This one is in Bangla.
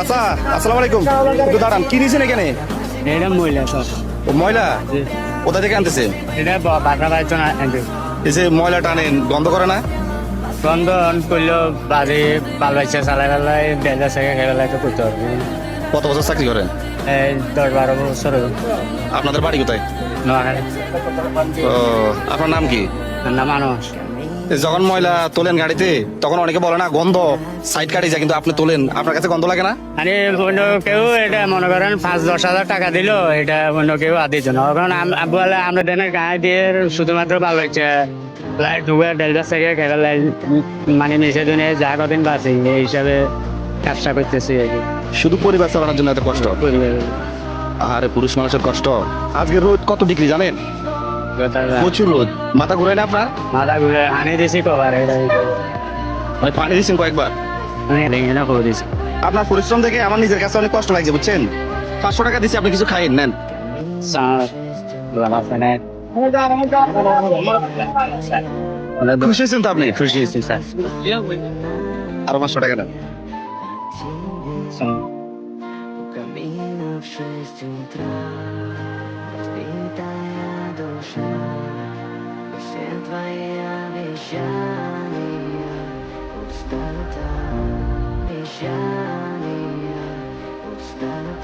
আচ্ছা, আসসালামু আলাইকুম। একটু দাঁড়ান, কি নিয়েছেন এখানে? এটা মহিলা সব ও ময়লা কোথা থেকে আনতেছে? এটা বাসা বাড়িতে এই যে ময়লা টানেন, গন্ধ করে না? বন্ধ অন করলেও বাড়ি বাল বাচ্চা চালাই বেলায় বেলা থেকে খেয়ে তো করতে পারবে। কত বছর চাকরি করেন? এই 10-12 বছর আপনাদের বাড়ি কোথায়? নোয়াখালী। ও, আপনার নাম কি? না মানুষ যখন ময়লা তোলেন গাড়িতে তখন অনেকে বলে না গন্ধ, সাইড কাটি যায়, কিন্তু আপনি তোলেন, আপনার কাছে গন্ধ লাগে না? মানে অন্য কেউ এটা মনে করেন 5-10 হাজার টাকা দিল, এটা অন্য কেউ আর দিত না। কারণ বলে আমরা দেনের গায়ে দিয়ে শুধুমাত্র বাল বাচ্চা লাইট ঢুকে ডেলটা থেকে খেলা মানে নিচে দিনে যা কদিন বাঁচি এই হিসাবে কাজটা করতেছি আর কি। শুধু পরিবার চালানোর জন্য এত কষ্ট? আরে পুরুষ মানুষের কষ্ট। আজকে রোদ কত ডিগ্রি জানেন? প্রচুর রোদ। মাথা ঘুরে না আপনার? মাথা ঘুরে আনি দিছি কবার এটা ভাই পানি দিচ্ছেন কয়েকবার? এটা করে দিছি। আপনার পরিশ্রম দেখে আমার নিজের কাছে অনেক কষ্ট লাগছে, বুঝছেন? 500 টাকা দিচ্ছি, আপনি কিছু খাইয়েন, নেন। খুশি হয়েছেন তো আপনি? খুশি হয়েছি স্যার। আরো 500 টাকা নেন। Устала,